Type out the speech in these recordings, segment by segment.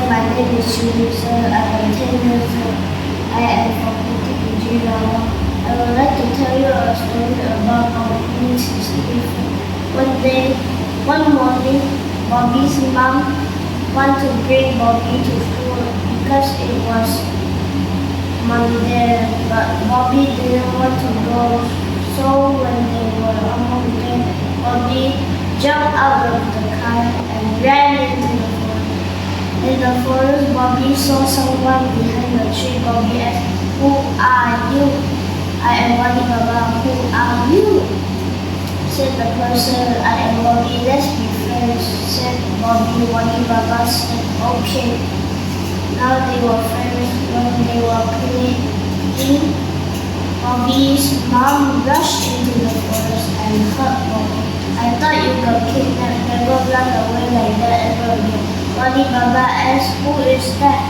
my name is Teresa. I am 10 years old. I am from Boby. I would like to tell you a story about our community's different. One morning, Bobby's mom wanted to bring Bobby to school because it was Monday, but Bobby didn't want to go. So when they were almost there, Bobby jumped out of the car and ran into the forest. In the forest, Bobby saw someone behind the tree. Bobby asked, "Who are you?" "I am Wani Baba." "Who are you?" said the person. "I am Bobby. Let's be friends," said Bobby. Wani Baba said, "Okay." Now they were friends. When they were playing, Bobby's mom rushed into the forest and hurt Bobby. "I thought you got kidnapped. Never run away like that ever again." Wani Baba asked, "Who is that?"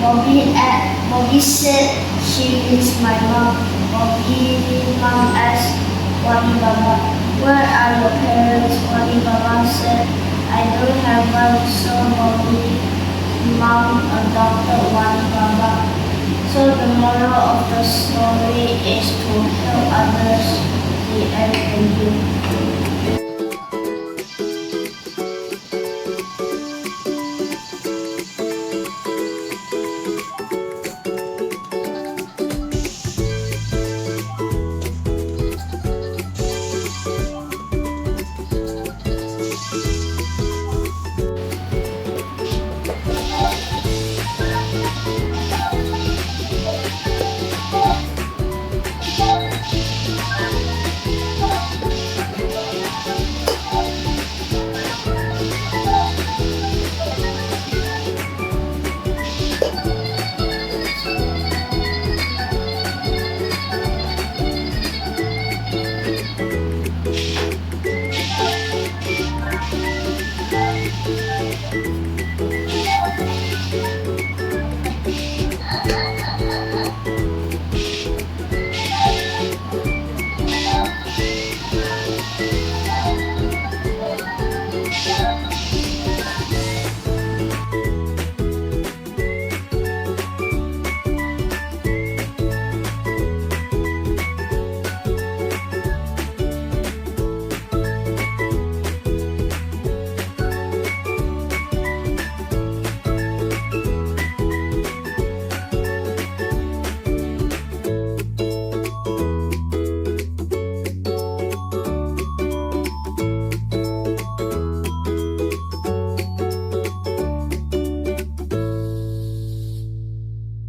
Bobby said, "She is my mom." Bobby's mom asked Wani Baba, "Where are your parents?" Wani Baba said, "I don't have one." So Bobby's mom adopted Wani Baba. So the moral of the story is to help others. The end. Thank you.